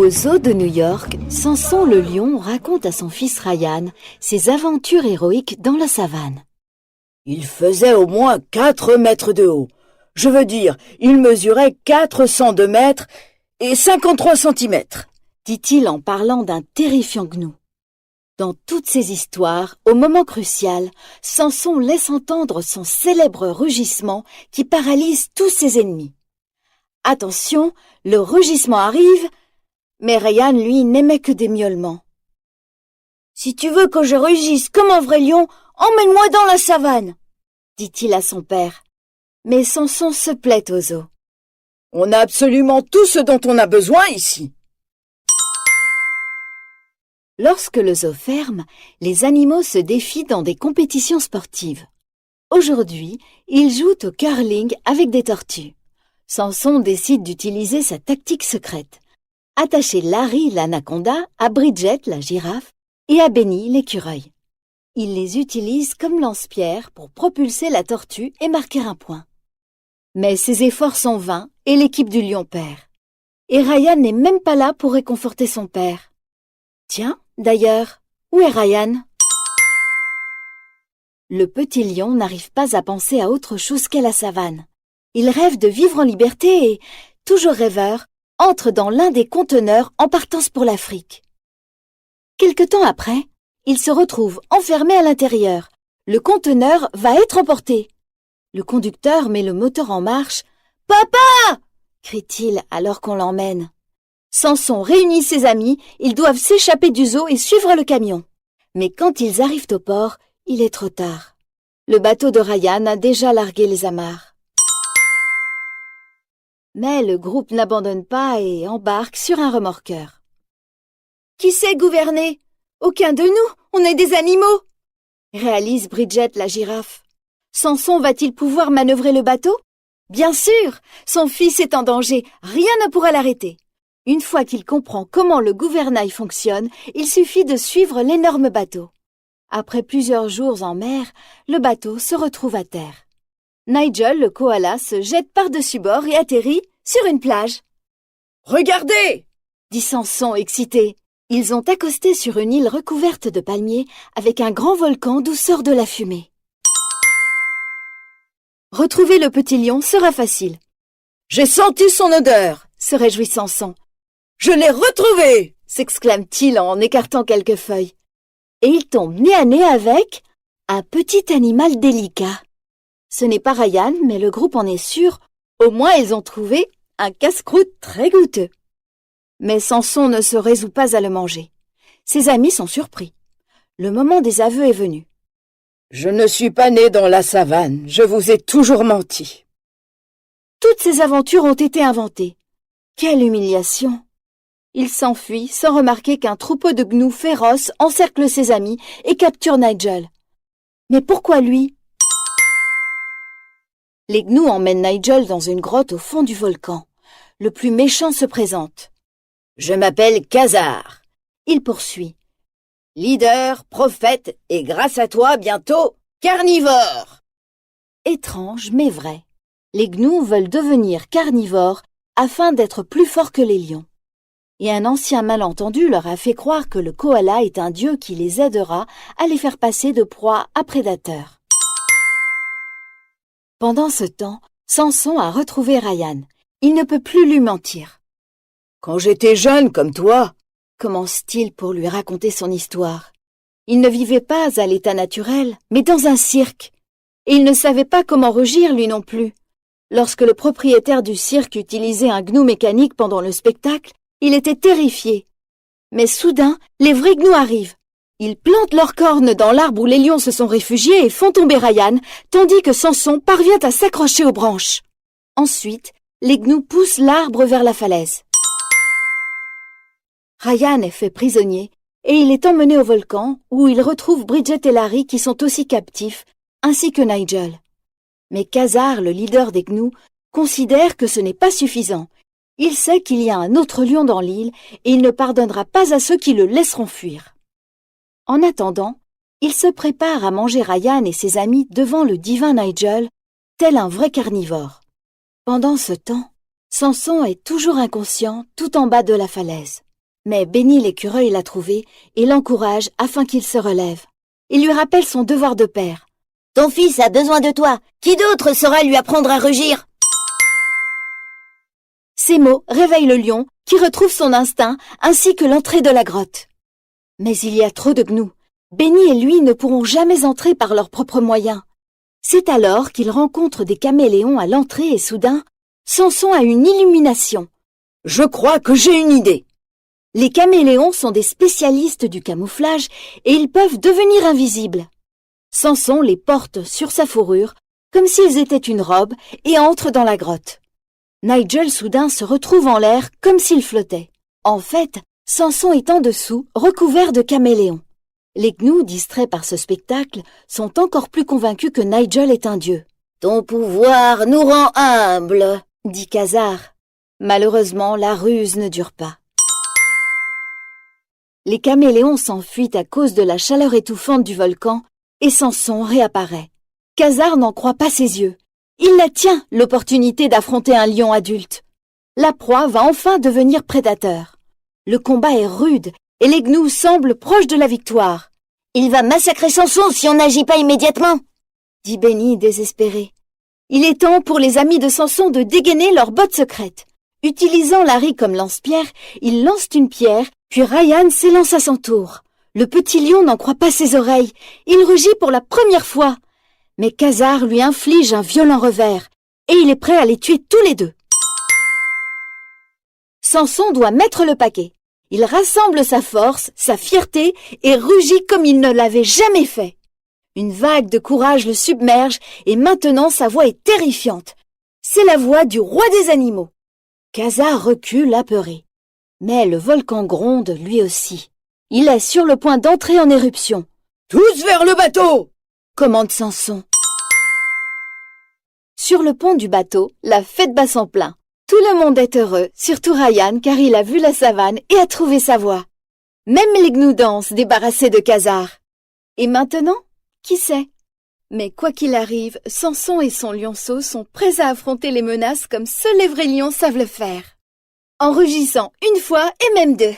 Au zoo de New York, Samson le lion raconte à son fils Ryan ses aventures héroïques dans la savane. Il faisait au moins 4 mètres de haut. Je veux dire, il mesurait 402 mètres et 53 centimètres, dit-il en parlant d'un terrifiant gnou. Dans toutes ces histoires, au moment crucial, Samson laisse entendre son célèbre rugissement qui paralyse tous ses ennemis. Attention, le rugissement arrive, mais Ryan, lui, n'aimait que des miaulements. « Si tu veux que je rugisse comme un vrai lion, emmène-moi dans la savane !» dit-il à son père. Mais Samson se plaît au zoo. « On a absolument tout ce dont on a besoin ici. » Lorsque le zoo ferme, les animaux se défient dans des compétitions sportives. Aujourd'hui, ils jouent au curling avec des tortues. Samson décide d'utiliser sa tactique secrète. Attacher Larry l'anaconda à Bridget la girafe et à Benny l'écureuil. Il les utilise comme lance-pierre pour propulser la tortue et marquer un point. Mais ses efforts sont vains et l'équipe du lion perd. Et Ryan n'est même pas là pour réconforter son père. Tiens, d'ailleurs, où est Ryan? Le petit lion n'arrive pas à penser à autre chose qu'à la savane. Il rêve de vivre en liberté et, toujours rêveur, entre dans l'un des conteneurs en partance pour l'Afrique. Quelque temps après, il se retrouve enfermé à l'intérieur. Le conteneur va être emporté. Le conducteur met le moteur en marche. « Papa !» crie-t-il alors qu'on l'emmène. Samson réunit ses amis, ils doivent s'échapper du zoo et suivre le camion. Mais quand ils arrivent au port, il est trop tard. Le bateau de Ryan a déjà largué les amarres. Mais le groupe n'abandonne pas et embarque sur un remorqueur. « Qui sait gouverner? Aucun de nous, on est des animaux !» réalise Bridget la girafe. Samson va-t-il pouvoir manœuvrer le bateau? Bien sûr, son fils est en danger, rien ne pourra l'arrêter. Une fois qu'il comprend comment le gouvernail fonctionne, il suffit de suivre l'énorme bateau. Après plusieurs jours en mer, le bateau se retrouve à terre. Nigel, le koala, se jette par-dessus bord et atterrit sur une plage. « Regardez !» dit Samson excité. Ils ont accosté sur une île recouverte de palmiers avec un grand volcan d'où sort de la fumée. Retrouver le petit lion sera facile. « J'ai senti son odeur !» se réjouit Samson. « Je l'ai retrouvé !» s'exclame-t-il en écartant quelques feuilles. Et il tombe nez à nez avec un petit animal délicat. Ce n'est pas Ryan, mais le groupe en est sûr. Au moins, ils ont trouvé un casse-croûte très goûteux. Mais Samson ne se résout pas à le manger. Ses amis sont surpris. Le moment des aveux est venu. « Je ne suis pas né dans la savane, je vous ai toujours menti. » Toutes ces aventures ont été inventées. Quelle humiliation! Il s'enfuit sans remarquer qu'un troupeau de gnous féroces encercle ses amis et capture Nigel. Mais pourquoi lui? Les gnous emmènent Nigel dans une grotte au fond du volcan. Le plus méchant se présente. « Je m'appelle Khazar. » Il poursuit. « Leader, prophète et grâce à toi, bientôt, carnivore !» Étrange mais vrai. Les gnous veulent devenir carnivores afin d'être plus forts que les lions. Et un ancien malentendu leur a fait croire que le koala est un dieu qui les aidera à les faire passer de proie à prédateur. Pendant ce temps, Samson a retrouvé Ryan. Il ne peut plus lui mentir. « Quand j'étais jeune comme toi, » commence-t-il pour lui raconter son histoire. Il ne vivait pas à l'état naturel, mais dans un cirque. Et il ne savait pas comment rugir lui non plus. Lorsque le propriétaire du cirque utilisait un gnou mécanique pendant le spectacle, il était terrifié. Mais soudain, les vrais gnous arrivent. Ils plantent leurs cornes dans l'arbre où les lions se sont réfugiés et font tomber Ryan, tandis que Samson parvient à s'accrocher aux branches. Ensuite, les gnous poussent l'arbre vers la falaise. Ryan est fait prisonnier et il est emmené au volcan où il retrouve Bridget et Larry qui sont aussi captifs, ainsi que Nigel. Mais Khazar, le leader des gnous, considère que ce n'est pas suffisant. Il sait qu'il y a un autre lion dans l'île et il ne pardonnera pas à ceux qui le laisseront fuir. En attendant, il se prépare à manger Ryan et ses amis devant le divin Nigel, tel un vrai carnivore. Pendant ce temps, Samson est toujours inconscient tout en bas de la falaise. Mais Benny l'écureuil l'a trouvé et l'encourage afin qu'il se relève. Il lui rappelle son devoir de père. Ton fils a besoin de toi. Qui d'autre saura lui apprendre à rugir? Ces mots réveillent le lion qui retrouve son instinct ainsi que l'entrée de la grotte. Mais il y a trop de gnous. Benny et lui ne pourront jamais entrer par leurs propres moyens. C'est alors qu'il rencontre des caméléons à l'entrée et soudain, Samson a une illumination. Je crois que j'ai une idée. Les caméléons sont des spécialistes du camouflage et ils peuvent devenir invisibles. Samson les porte sur sa fourrure comme s'ils étaient une robe et entre dans la grotte. Nigel soudain se retrouve en l'air comme s'il flottait. En fait, Samson est en dessous, recouvert de caméléons. Les gnous, distraits par ce spectacle, sont encore plus convaincus que Nigel est un dieu. « Ton pouvoir nous rend humbles », dit Khazar. Malheureusement, la ruse ne dure pas. Les caméléons s'enfuient à cause de la chaleur étouffante du volcan et Samson réapparaît. Khazar n'en croit pas ses yeux. Il la tient, l'opportunité d'affronter un lion adulte. La proie va enfin devenir prédateur. Le combat est rude et les gnous semblent proches de la victoire. « Il va massacrer Samson si on n'agit pas immédiatement !» dit Benny désespéré. Il est temps pour les amis de Samson de dégainer leur botte secrète. Utilisant Larry comme lance-pierre, ils lancent une pierre, puis Ryan s'élance à son tour. Le petit lion n'en croit pas ses oreilles. Il rugit pour la première fois. Mais Khazar lui inflige un violent revers, et il est prêt à les tuer tous les deux. Samson doit mettre le paquet. Il rassemble sa force, sa fierté, et rugit comme il ne l'avait jamais fait. Une vague de courage le submerge, et maintenant sa voix est terrifiante. C'est la voix du roi des animaux. Khazar recule apeuré. Mais le volcan gronde lui aussi. Il est sur le point d'entrer en éruption. « Tous vers le bateau !» commande Samson. Sur le pont du bateau, la fête bat son plein. Tout le monde est heureux, surtout Ryan car il a vu la savane et a trouvé sa voie. Même les gnous dansent débarrassés de Khazar. Et maintenant, qui sait? Mais quoi qu'il arrive, Samson et son lionceau sont prêts à affronter les menaces comme seuls les vrais lions savent le faire. En rugissant une fois et même deux.